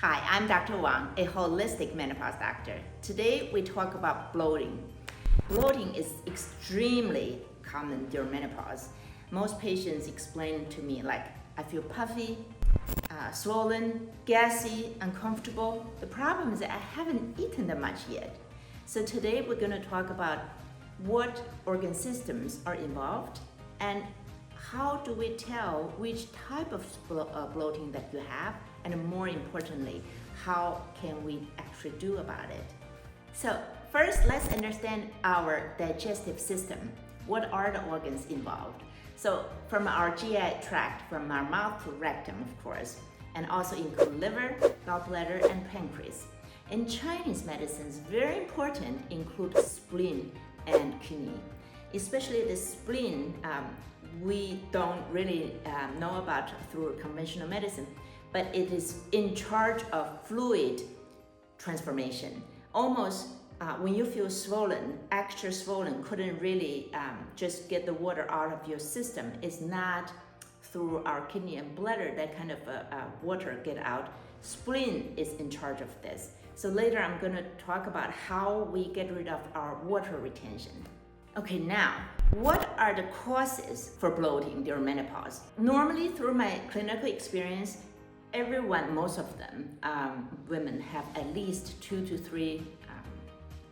Hi, I'm Dr. Wang, a holistic menopause doctor. Today we talk about bloating. Bloating is extremely common during menopause. Most patients explain to me like, I feel puffy, swollen, gassy, uncomfortable. The problem is that I haven't eaten that much yet. So today we're going to talk about what organ systems are involved and how do we tell which type of bloating that you have, and more importantly, how can we actually do about it? So first, let's understand our digestive system. What are the organs involved? So from our GI tract, from our mouth to rectum, of course, and also include liver, gallbladder, and pancreas. In Chinese medicines, very important include spleen and kidney. Especially the spleen, we don't really know about through conventional medicine, but it is in charge of fluid transformation. Almost when you feel swollen, extra swollen, couldn't really just get the water out of your system. It's not through our kidney and bladder that kind of water get out. Spleen is in charge of this. So later I'm going to talk about how we get rid of our water retention. Okay, now, what are the causes for bloating during menopause? Normally, through my clinical experience, everyone, most of them, women have at least 2 to 3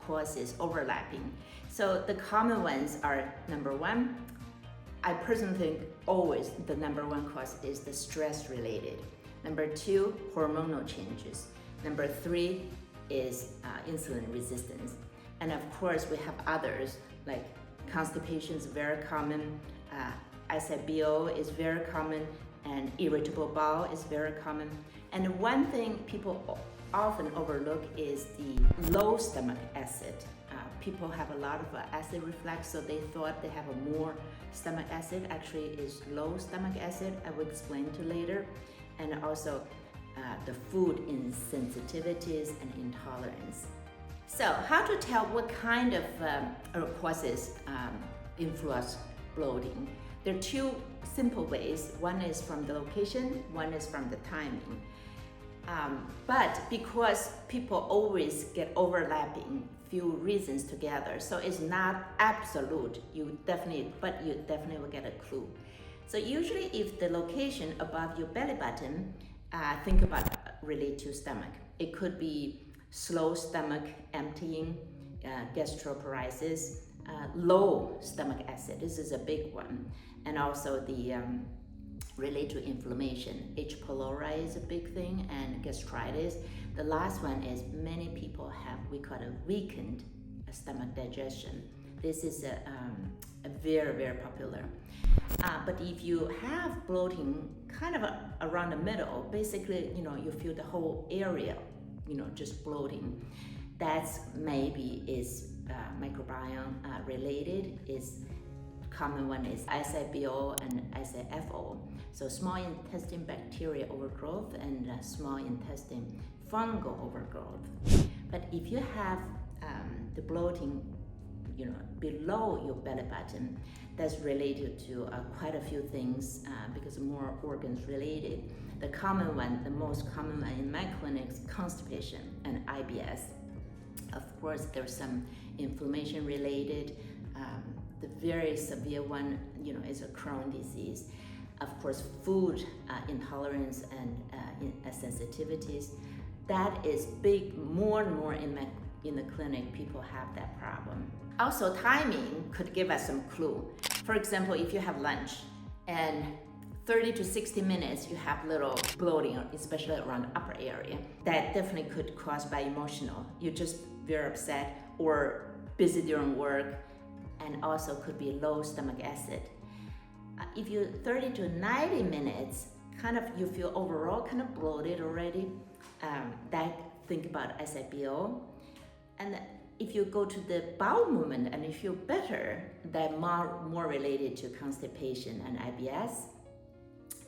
causes overlapping. So the common ones are, number one, I personally think always the number one cause is the stress related. Number two, hormonal changes. Number three is insulin resistance. And of course, we have others like constipation is very common, SIBO is very common, and irritable bowel is very common. And one thing people often overlook is the low stomach acid. People have a lot of acid reflux, so they thought they have a more stomach acid. Actually, is low stomach acid. I will explain to later. And also the food insensitivities and intolerance. So how to tell what kind of causes influence bloating? There are two simple ways. One is from the location, one is from the timing. But because people always get overlapping few reasons together, so it's not absolute. You definitely will get a clue. So usually if the location above your belly button, think about relate to stomach. It could be slow stomach emptying, gastroparesis, low stomach acid. This is a big one. And also the relate to inflammation. H. pylori is a big thing, and gastritis. The last one is many people have, we call it weakened stomach digestion. This is a very, very popular. But if you have bloating kind of around the middle, basically, you feel the whole area, just bloating, that's maybe is microbiome related. Is common one is SIBO and SIFO. So small intestine bacteria overgrowth and small intestine fungal overgrowth. But if you have the bloating, below your belly button, that's related to quite a few things because more organs related. The common one, the most common one in my clinic is constipation and IBS. Of course, there's some inflammation related. The very severe one, is a Crohn's disease. Of course, food intolerance and sensitivities. That is big, more and more in the clinic, people have that problem. Also, timing could give us some clue. For example, if you have lunch and 30 to 60 minutes, you have little bloating, especially around the upper area. That definitely could cause by emotional. You're just very upset or busy during work, and also could be low stomach acid. If you 30 to 90 minutes, kind of you feel overall kind of bloated already, think about SIBO. And if you go to the bowel movement and you feel better, that more related to constipation and IBS.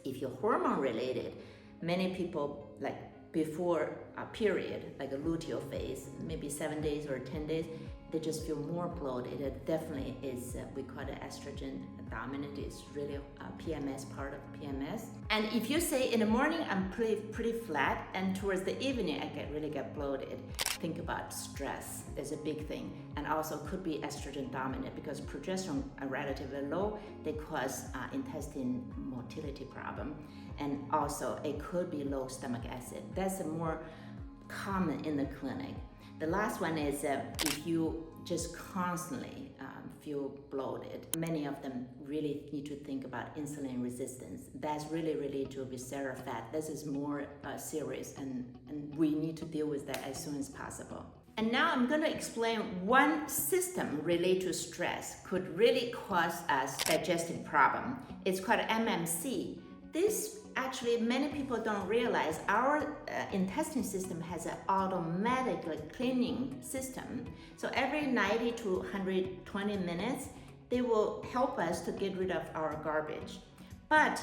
If you're hormone related, many people like before a period, like a luteal phase, maybe 7 days or 10 days, they just feel more bloated. It definitely is, we call it estrogen, dominant is really PMS, part of PMS. And if you say in the morning I'm pretty flat, and towards the evening I really get bloated, think about stress. There's a big thing. And also could be estrogen dominant, because progesterone are relatively low. They cause intestine motility problem. And also it could be low stomach acid. That's more common in the clinic. The last one is if you just constantly feel bloated. Many of them really need to think about insulin resistance. That's really related to visceral fat. This is more serious, and we need to deal with that as soon as possible. And now I'm going to explain one system related to stress could really cause us digestive problem. It's called MMC. This actually, many people don't realize our intestine system has an automatic cleaning system. So every 90 to 120 minutes, they will help us to get rid of our garbage. But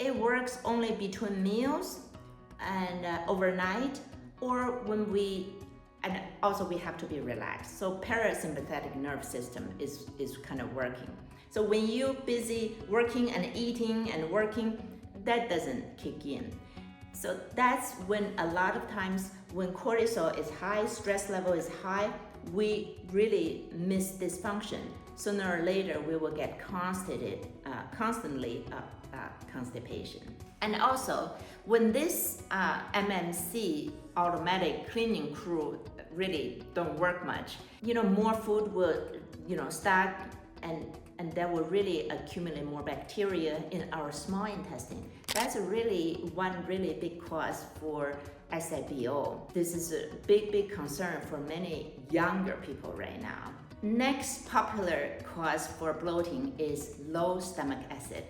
it works only between meals and overnight, or when and also we have to be relaxed. So parasympathetic nerve system is kind of working. So when you're busy working and eating and working, that doesn't kick in. So that's when a lot of times when cortisol is high, stress level is high, we really miss this function. Sooner or later, we will get constantly constipation. And also, when this MMC automatic cleaning crew really don't work much, more food will, start and that will really accumulate more bacteria in our small intestine. That's one really big cause for SIBO. This is a big concern for many younger people right now. Next popular cause for bloating is low stomach acid.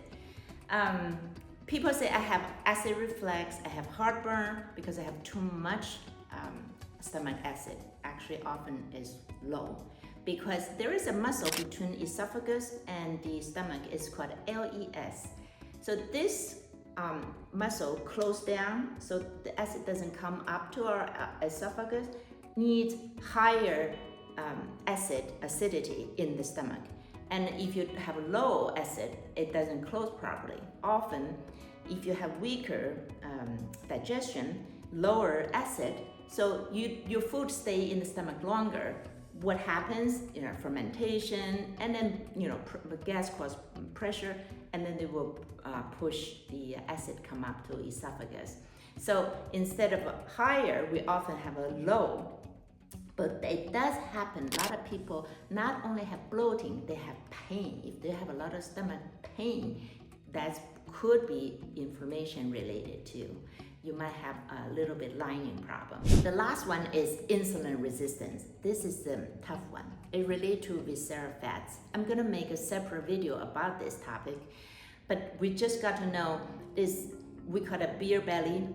People say I have acid reflux, I have heartburn because I have too much stomach acid. Actually, often is low, because there is a muscle between esophagus and the stomach. It's called LES. So this muscle closed down, so the acid doesn't come up to our esophagus. Needs higher acidity in the stomach. And if you have low acid, it doesn't close properly. Often, if you have weaker digestion, lower acid, so your food stay in the stomach longer. What happens? Fermentation, and then the gas causes pressure, and then they will push the acid come up to esophagus. So instead of a higher, we often have a low. But it does happen. A lot of people not only have bloating, they have pain. If they have a lot of stomach pain, that could be inflammation related too. You might have a little bit lining problem. The last one is insulin resistance. This is the tough one. It relates to visceral fats. I'm gonna make a separate video about this topic, but we just got to know this, we call it beer belly.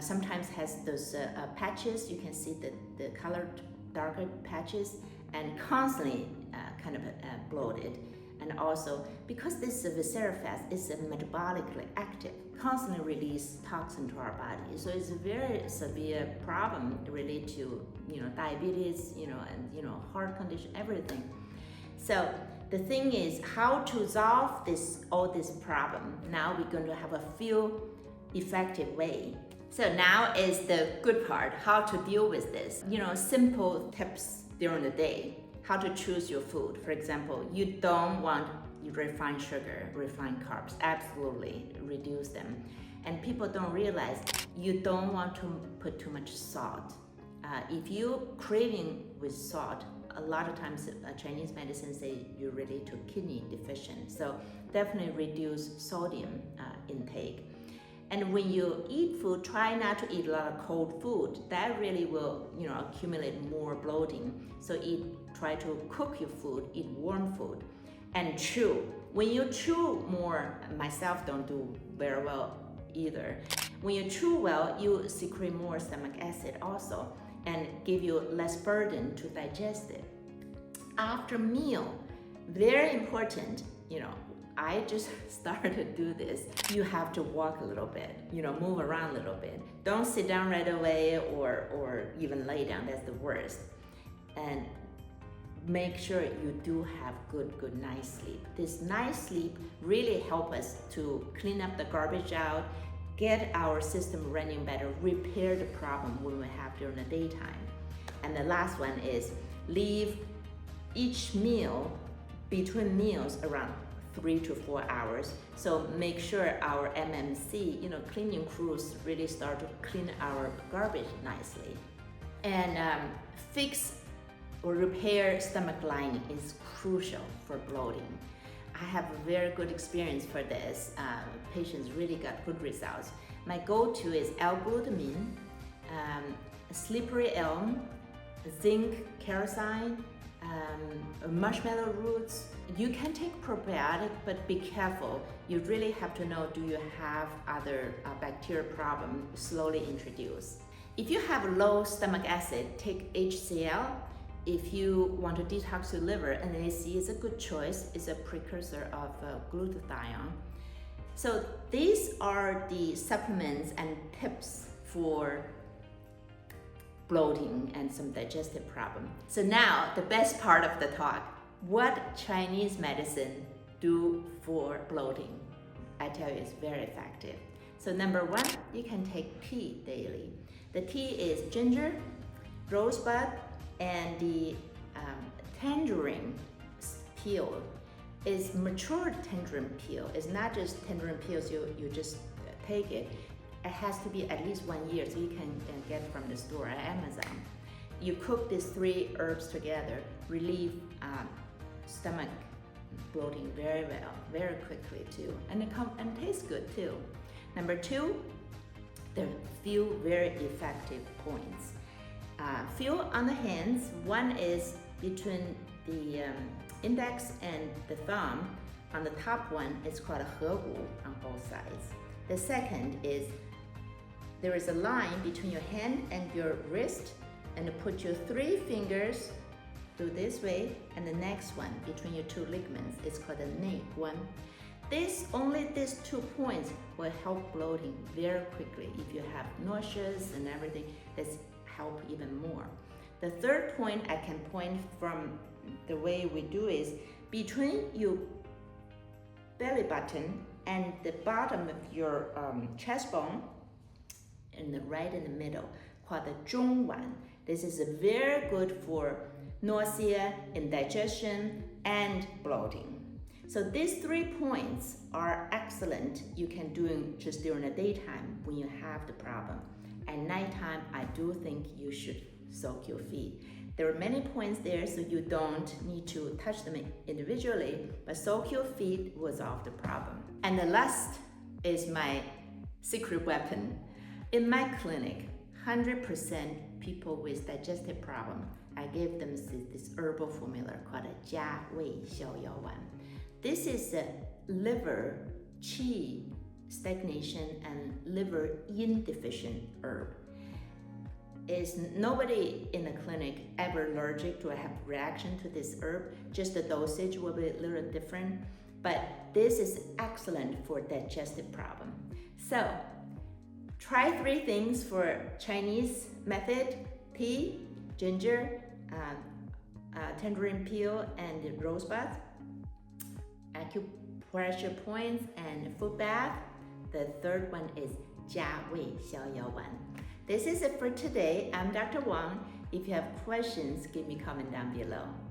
Sometimes has those patches. You can see the colored darker patches, and constantly kind of bloated. And also, because this visceral fat is metabolically active, constantly release toxin to our body. So it's a very severe problem related to diabetes, and heart condition, everything. So the thing is how to solve all this problem. Now we're going to have a few effective way. So now is the good part, how to deal with this. Simple tips during the day, how to choose your food. For example, you don't want refined sugar, refined carbs, absolutely reduce them. And people don't realize you don't want to put too much salt. If you're craving with salt, a lot of times Chinese medicine say you're related to kidney deficient. So definitely reduce sodium intake. And when you eat food, try not to eat a lot of cold food. That really will, accumulate more bloating. So try to cook your food, eat warm food, and chew. When you chew more, myself don't do very well either. When you chew well, you secrete more stomach acid also, and give you less burden to digest it. After meal, very important, I just started to do this. You have to walk a little bit, move around a little bit. Don't sit down right away or even lay down, that's the worst. And make sure you do have good night sleep. This night sleep really help us to clean up the garbage out, get our system running better, repair the problem when we have during the daytime. And the last one is leave each meal between meals around 3 to 4 hours. So make sure our MMC, cleaning crews really start to clean our garbage nicely. And fix or repair stomach lining is crucial for bloating. I have a very good experience for this. Patients really got good results. My go-to is L-glutamine, slippery elm, zinc, kerosene, marshmallow roots. You can take probiotic, but be careful. You really have to know, do you have other bacterial problem slowly introduce. If you have low stomach acid, take HCl. If you want to detox your liver, NAC is a good choice. It's a precursor of glutathione. So these are the supplements and tips for bloating and some digestive problem. So now the best part of the talk, what Chinese medicine do for bloating? I tell you, it's very effective. So number one, you can take tea daily. The tea is ginger, rosebud, and the tangerine peel is matured tangerine peel. It's not just tangerine peels, you just take it. It has to be at least 1 year, so you can get from the store at Amazon. You cook these 3 herbs together, relieve stomach bloating very well, very quickly too, and it tastes good too. Number 2, there are few very effective points. Few on the hands. One is between the index and the thumb. On the top one, it's called a hegu on both sides. The second is there is a line between your hand and your wrist, and you put your 3 fingers do this way, and the next one between your 2 ligaments is called the nape one. Only these 2 points will help bloating very quickly. If you have nauseous and everything, this help even more. The third point I can point from the way we do is between your belly button and the bottom of your chest bone, right in the middle, called the zhongwan. This is very good for nausea, indigestion, and bloating. So these 3 points are excellent. You can do it just during the daytime when you have the problem. At nighttime, I do think you should soak your feet. There are many points there, so you don't need to touch them individually, but soak your feet will solve the problem. And the last is my secret weapon. In my clinic, 100% people with digestive problem, I give them this herbal formula called a Yue Wang. This is a liver qi stagnation and liver yin deficient herb. Is nobody in the clinic ever allergic to have reaction to this herb? Just the dosage will be a little different, but this is excellent for digestive problem. So try 3 things for Chinese method: tea, ginger, tangerine peel, and rosebud, acupressure points, and foot bath. The third one is Yue Wang. This is it for today. I'm Dr. Wang. If you have questions, give me a comment down below.